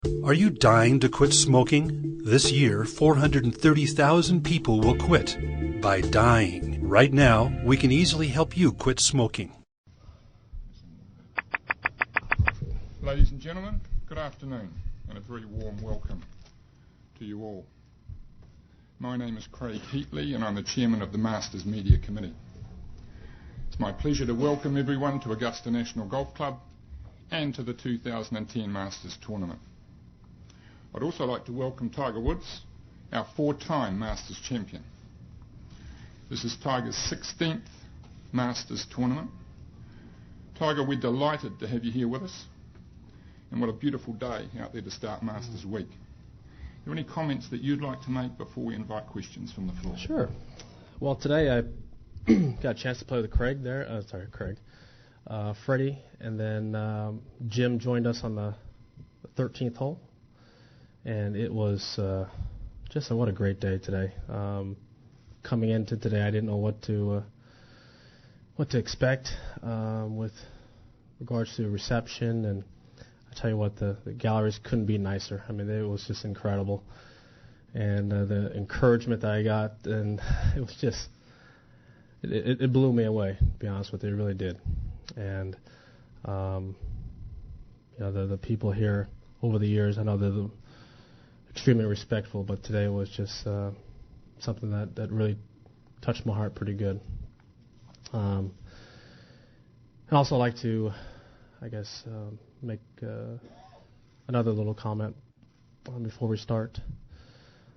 Are you dying to quit smoking? This year, 430,000 people will quit by dying. Right now, we can easily help you quit smoking. Ladies and gentlemen, good afternoon and a very warm welcome to you all. My name is Craig Heatley and I'm the Chairman of the Masters Media Committee. It's my pleasure to welcome everyone to Augusta National Golf Club and to the 2010 Masters Tournament. I'd also like to welcome Tiger Woods, our 4-time Masters champion. This is Tiger's 16th Masters tournament. Tiger, we're delighted to have you here with us, and what a beautiful day out there to start Masters Week. Are there any comments that you'd like to make before we invite questions from the floor? Sure. Well, today I got a chance to play with Craig, Freddie, and then Jim joined us on the 13th hole. And it was what a great day today. Coming into today, I didn't know what to expect with regards to reception, and I tell you what, the galleries couldn't be nicer. I mean, it was just incredible, and the encouragement that I got, and it was just it blew me away. To be honest with you, it really did. And the people here over the years, I know they're extremely respectful, but today was just something that really touched my heart pretty good. I'd also like to, make another little comment before we start.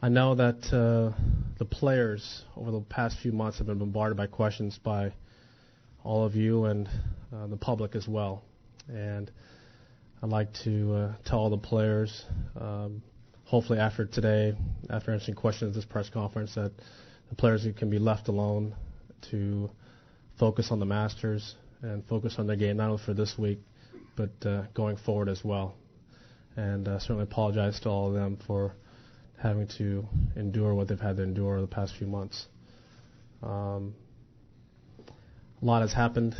I know that the players over the past few months have been bombarded by questions by all of you and the public as well. And I'd like to tell all the players, hopefully after today, after answering questions at this press conference, that the players can be left alone to focus on the Masters and focus on their game, not only for this week, but going forward as well. And certainly apologize to all of them for having to endure what they've had to endure over the past few months. A lot has happened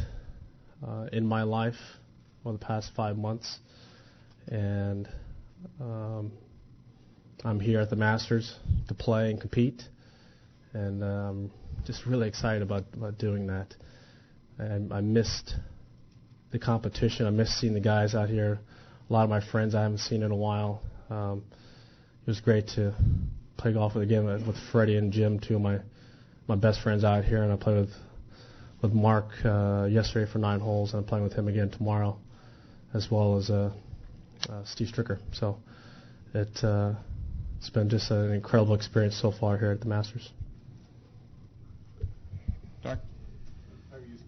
in my life over the past 5 months, and I'm here at the Masters to play and compete, and I'm just really excited about doing that. I missed the competition. I missed seeing the guys out here. A lot of my friends I haven't seen in a while. It was great to play golf again with Freddie and Jim, two of my best friends out here, and I played with Mark yesterday for 9 holes, and I'm playing with him again tomorrow, as well as Steve Stricker. So it's been just an incredible experience so far here at the Masters. Doc?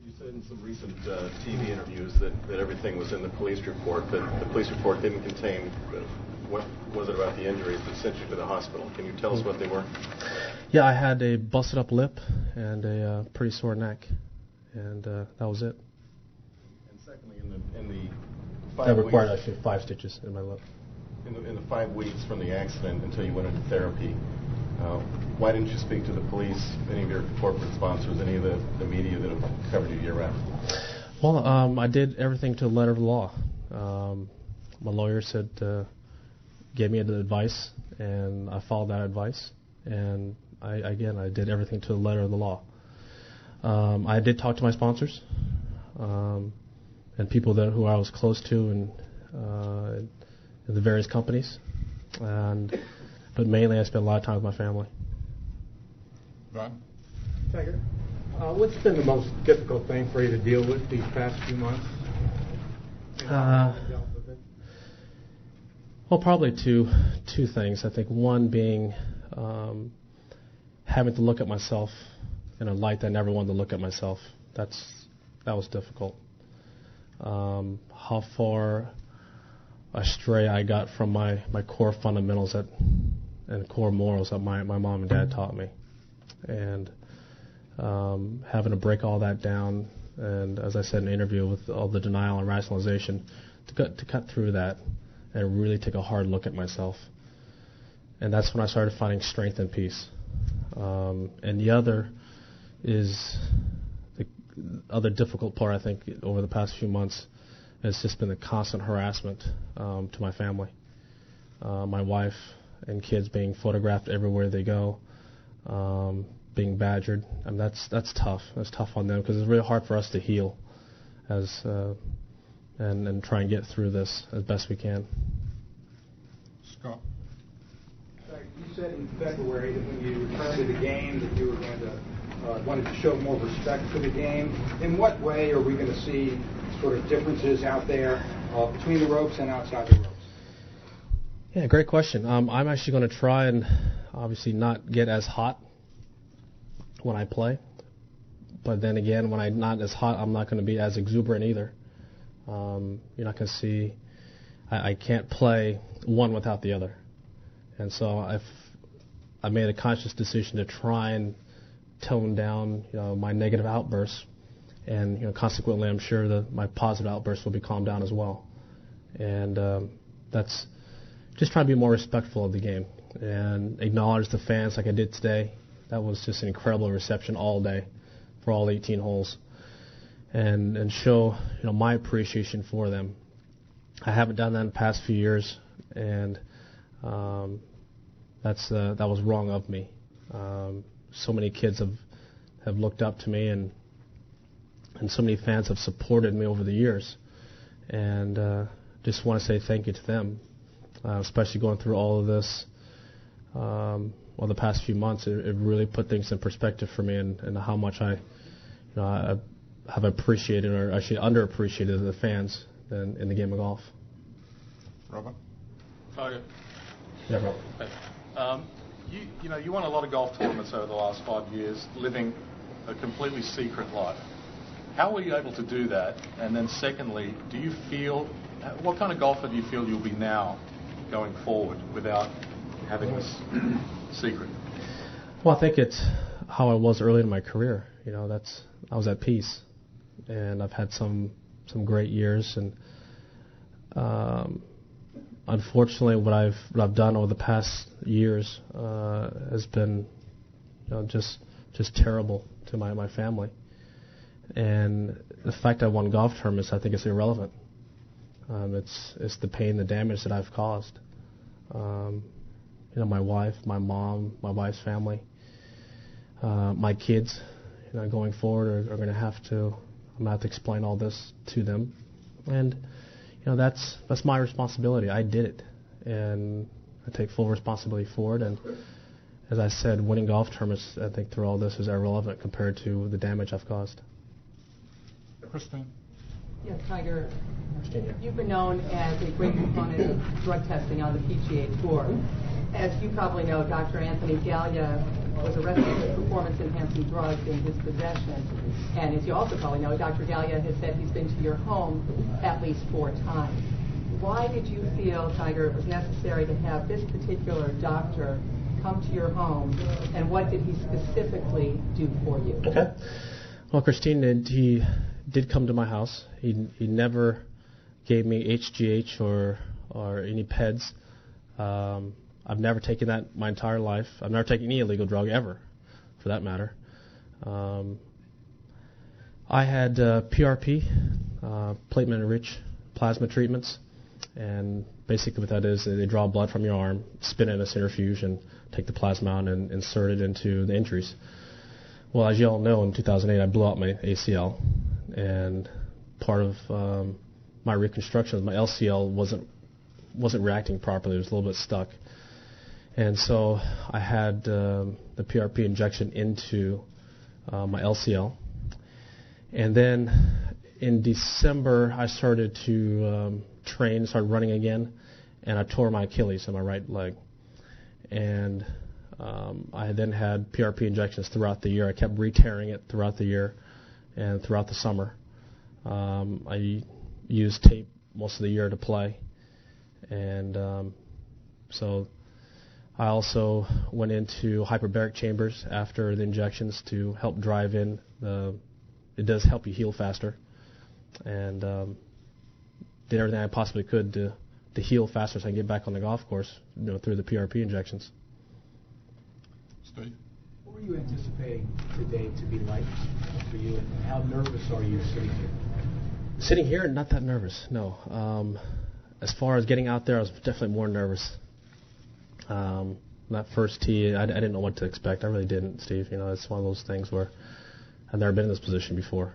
You said in some recent TV interviews that everything was in the police report, but the police report didn't contain what was it about the injuries that sent you to the hospital. Can you tell us what they were? Yeah, I had a busted up lip and a pretty sore neck, and that was it. And secondly, in the 5 that required weeks, actually 5 stitches in my lip. In the 5 weeks from the accident until you went into therapy, why didn't you speak to the police, any of your corporate sponsors, any of the media that have covered you year-round? Well, I did everything to the letter of the law. My lawyer said, gave me the advice, and I followed that advice. And I did everything to the letter of the law. I did talk to my sponsors and people who I was close to in the various companies, but mainly I spent a lot of time with my family. Right. Tiger, what's been the most difficult thing for you to deal with these past few months? Well, probably two things. I think one being having to look at myself in a light that I never wanted to look at myself. That was difficult. How far astray I got from my core fundamentals and core morals that my mom and dad taught me, and having to break all that down, and as I said in the interview, with all the denial and rationalization, to cut through that and really take a hard look at myself. And that's when I started finding strength and peace. And the other is the other difficult part, I think, over the past few months has just been the constant harassment to my family. my wife and kids being photographed everywhere they go, being badgered. I mean, that's tough. That's tough on them because it's really hard for us to heal and try and get through this as best we can. Scott. You said in February that when you returned to the game that you were going to wanted to show more respect for the game. In what way are we going to see sort of differences out there between the ropes and outside the ropes? Yeah, great question. I'm actually going to try and obviously not get as hot when I play. But then again, when I'm not as hot, I'm not going to be as exuberant either. You're not going to see... I can't play one without the other. And so I've made a conscious decision to try and tone down, my negative outbursts, and consequently, I'm sure that my positive outbursts will be calmed down as well. And that's just trying to be more respectful of the game and acknowledge the fans like I did today. That was just an incredible reception all day for all 18 holes, and show my appreciation for them. I haven't done that in the past few years, and that was wrong of me. So many kids have looked up to me, and so many fans have supported me over the years, and just want to say thank you to them, especially going through all of this. The past few months, it really put things in perspective for me, and how much I have appreciated, or actually underappreciated, the fans in the game of golf. Robert? Tiger. Yeah, Robert. Hey. You won a lot of golf tournaments over the last 5 years, living a completely secret life. How were you able to do that? And then secondly, what kind of golfer do you feel you'll be now going forward without having this secret? Well, I think it's how I was early in my career. I was at peace, and I've had some great years, and unfortunately, what I've done over the past years has been, just terrible to my family. And the fact I won golf tournaments, I think, is irrelevant. It's the pain, the damage that I've caused. My wife, my mom, my wife's family, my kids, going forward are going to have to. I'm going to have to explain all this to them, and that's my responsibility. I did it, and I take full responsibility for it. And as I said, winning golf tournaments, I think, through all this is irrelevant compared to the damage I've caused. Christine? Yes, Tiger, you've been known as a great proponent of drug testing on the PGA Tour. As you probably know, Dr. Anthony Gallia was arrested with performance-enhancing drugs in his possession. And as you also probably know, Dr. Gallia has said he's been to your home at least 4 times. Why did you feel, Tiger, it was necessary to have this particular doctor come to your home, and what did he specifically do for you? Okay. Well, Christine, he did come to my house. He never gave me HGH or any PEDs. I've never taken that my entire life. I've never taken any illegal drug ever, for that matter. I had PRP, platelet-enriched plasma treatments, and basically what that is, they draw blood from your arm, spin it in a centrifuge, and take the plasma out and insert it into the injuries. Well, as you all know, in 2008, I blew out my ACL, and part of my reconstruction, my LCL wasn't reacting properly. It was a little bit stuck. And so I had the PRP injection into my LCL. And then in December, I started to train, started running again, and I tore my Achilles in my right leg. And I then had PRP injections throughout the year. I kept re-tearing it throughout the year and throughout the summer. I used tape most of the year to play. And so I also went into hyperbaric chambers after the injections to help drive in it does help you heal faster, and did everything I possibly could to heal faster so I can get back on the golf course, through the PRP injections. Steve? What were you anticipating today to be like for you, and how nervous are you sitting here? Sitting here, not that nervous, no. As far as getting out there, I was definitely more nervous. That first tee, I didn't know what to expect. I really didn't, Steve. You know, it's one of those things where I've never been in this position before.